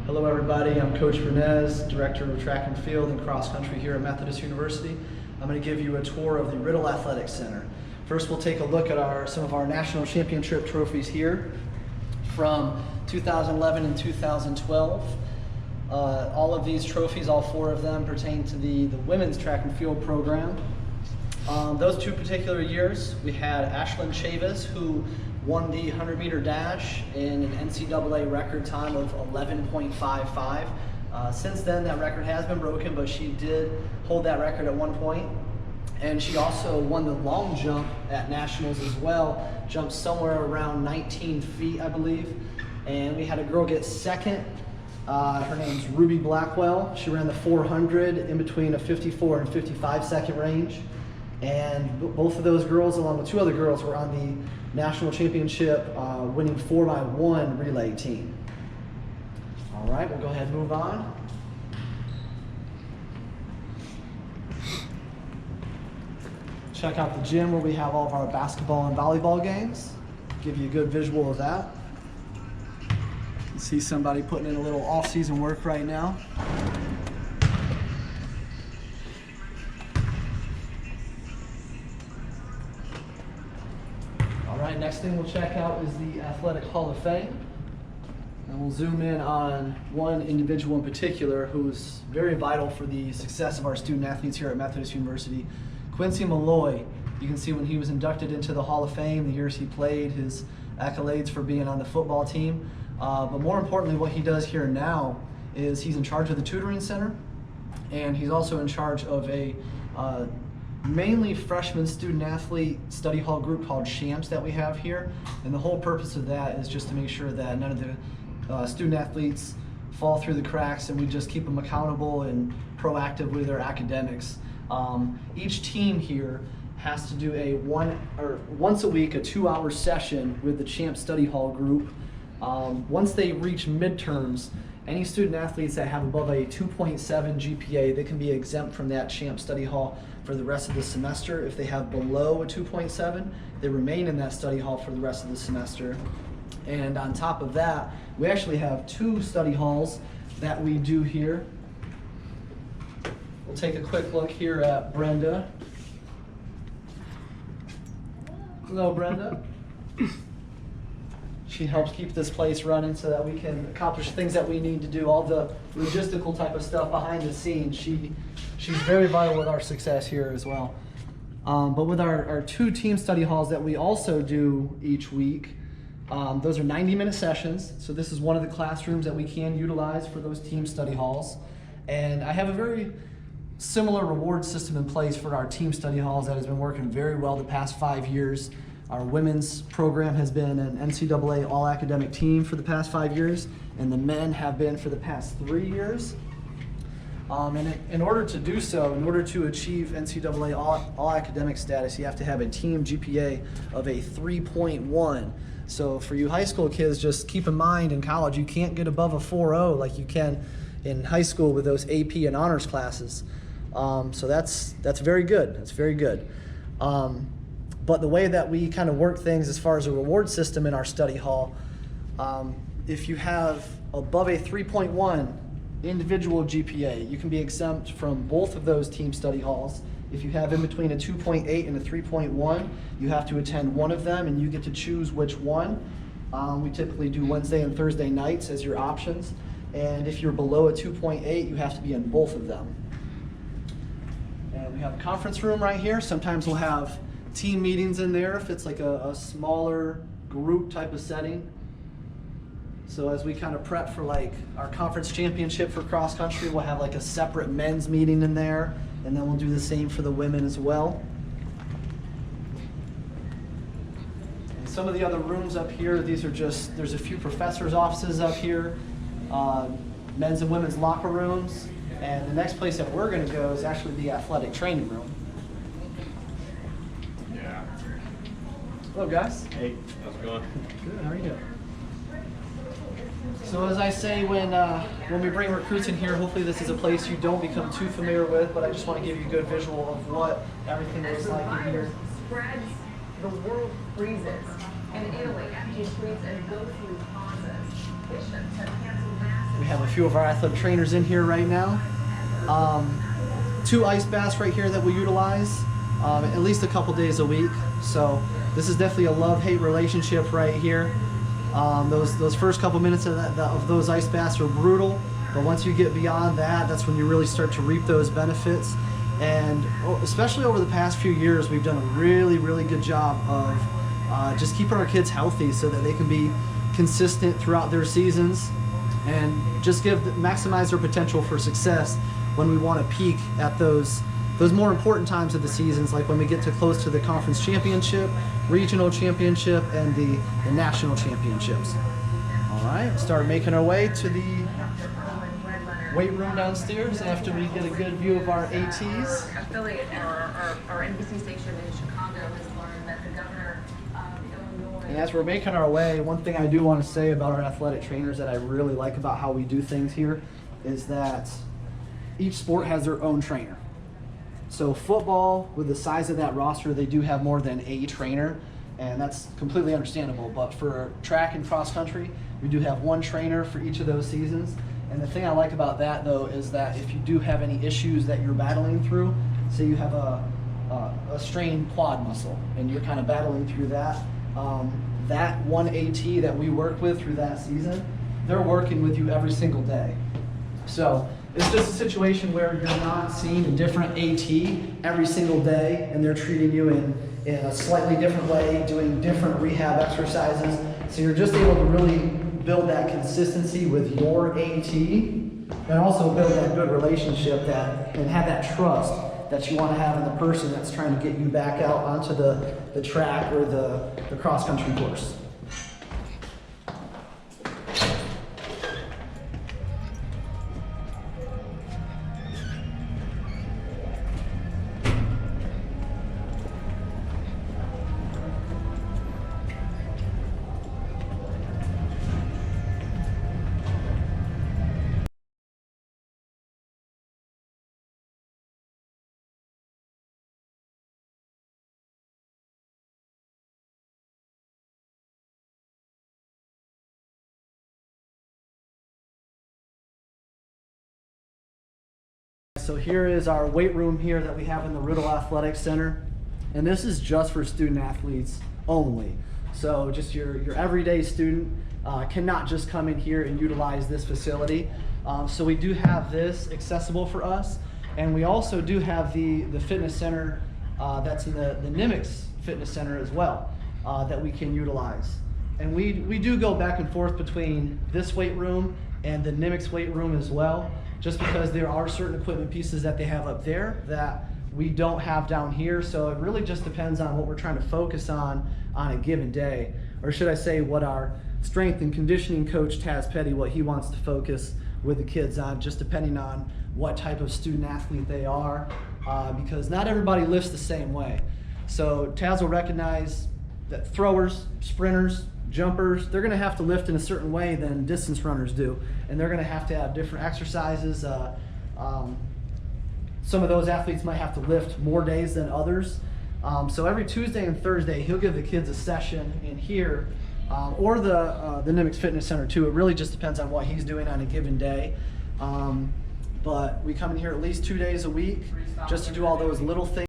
Hello everybody, I'm Coach Brunecz, Director of Track and Field and Cross Country here at Methodist University. I'm going to give you a tour of the Riddle Athletic Center. First we'll take a look at some of our national championship trophies here from 2011 and 2012. All of these trophies, all four of them, pertain to the women's track and field program. Those two particular years, we had Ashlyn Chavis, who won the 100-meter dash in an NCAA record time of 11.55. Since then, that record has been broken, but she did hold that record at one point. And she also won the long jump at nationals as well, jumped somewhere around 19 feet, I believe. And we had a girl get second. Her name's Ruby Blackwell. She ran the 400 in between a 54 and 55 second range. And both of those girls, along with two other girls, were on the national championship winning 4x1 relay team. All right, we'll go ahead and move on. Check out the gym where we have all of our basketball and volleyball games. Give you a good visual of that. You see somebody putting in a little off-season work right now. All right, next thing we'll check out is the Athletic Hall of Fame. And we'll zoom in on one individual in particular who's very vital for the success of our student athletes here at Methodist University. Quincy Malloy. You can see when he was inducted into the Hall of Fame, the years he played, his accolades for being on the football team. But more importantly, what he does here now is he's in charge of the tutoring center, and he's also in charge of a mainly freshman student athlete study hall group called Champs that we have here. And the whole purpose of that is just to make sure that none of the student athletes fall through the cracks, and we just keep them accountable and proactive with their academics. Each team here has to do once a week a 2-hour session with the Champs study hall group. Once they reach midterms, any student athletes that have above a 2.7 GPA, they can be exempt from that Champ study hall for the rest of the semester. If they have below a 2.7, they remain in that study hall for the rest of the semester. And on top of that, we actually have 2 study halls that we do here. We'll take a quick look here at Brenda. Hello, Brenda. She helps keep this place running so that we can accomplish things that we need to do, all the logistical type of stuff behind the scenes. She's very vital with our success here as well. But with our 2 team study halls that we also do each week, those are 90-minute sessions. So this is one of the classrooms that we can utilize for those team study halls. And I have a very similar reward system in place for our team study halls that has been working very well the past 5 years. Our women's program has been an NCAA all-academic team for the past 5 years, and the men have been for the past 3 years. And in order to do so, in order to achieve NCAA all-academic status, you have to have a team GPA of a 3.1. So for you high school kids, just keep in mind in college you can't get above a 4.0 like you can in high school with those AP and honors classes. So that's very good. That's very good. But the way that we kind of work things as far as a reward system in our study hall, if you have above a 3.1 individual GPA, you can be exempt from both of those team study halls. If you have in between a 2.8 and a 3.1, you have to attend one of them, and you get to choose which one. We typically do Wednesday and Thursday nights as your options. And if you're below a 2.8, you have to be in both of them. And we have a conference room right here. Sometimes we'll have team meetings in there if it's like a smaller group type of setting. So as we kind of prep for like our conference championship for cross country, we'll have like a separate men's meeting in there, and then we'll do the same for the women as well. And some of the other rooms up here, these are just, there's a few professors' offices up here, men's and women's locker rooms, and the next place that we're going to go is actually the athletic training room. Yeah. Hello, guys. Hey, how's it going? Good. How are you doing? So as I say, when we bring recruits in here, hopefully this is a place you don't become too familiar with, but I just want to give you a good visual of what everything looks like in here. Spreads, the world freezes. In Italy, FG tweets and go-through pauses. Bishops have canceled massive We have a few of our athletic trainers in here right now. 2 ice baths right here that we utilize at least a couple days a week. So this is definitely a love-hate relationship right here. Those first couple minutes of those ice baths are brutal, but once you get beyond that, that's when you really start to reap those benefits. And especially over the past few years, we've done a really, really good job of just keeping our kids healthy so that they can be consistent throughout their seasons and just maximize their potential for success when we want to peak at those more important times of the seasons, like when we get close to the conference championship, regional championship, and the national championships. All right, start making our way to the weight room downstairs after we get a good view of our ATs. Affiliate, our NBC station in Chicago has learned that the governor of Illinois. And as we're making our way, one thing I do want to say about our athletic trainers that I really like about how we do things here is that each sport has their own trainer. So football, with the size of that roster, they do have more than a trainer, and that's completely understandable. But for track and cross country, we do have 1 trainer for each of those seasons. And the thing I like about that, though, is that if you do have any issues that you're battling through, say you have a strained quad muscle and you're kind of battling through that, that 1 AT that we work with through that season, they're working with you every single day. So it's just a situation where you're not seeing a different AT every single day, and they're treating you in a slightly different way, doing different rehab exercises. So you're just able to really build that consistency with your AT, and also build that good relationship and have that trust that you want to have in the person that's trying to get you back out onto the track or the cross-country course. So here is our weight room here that we have in the Riddle Athletic Center. And this is just for student athletes only. So just your everyday student cannot just come in here and utilize this facility. So we do have this accessible for us. And we also do have the fitness center that's in the Brunecz Fitness Center as well that we can utilize. And we do go back and forth between this weight room and the Brunecz weight room as well, just because there are certain equipment pieces that they have up there that we don't have down here. So it really just depends on what we're trying to focus on a given day. Or should I say what our strength and conditioning coach, Taz Petty, what he wants to focus with the kids on, just depending on what type of student athlete they are, because not everybody lifts the same way. So Taz will recognize that throwers, sprinters, jumpers, they're going to have to lift in a certain way than distance runners do, and they're going to have different exercises. Some of those athletes might have to lift more days than others. So every Tuesday and Thursday, he'll give the kids a session in here, or the Brunecz Fitness Center too. It really just depends on what he's doing on a given day. But we come in here at least 2 days a week just to do all those little things.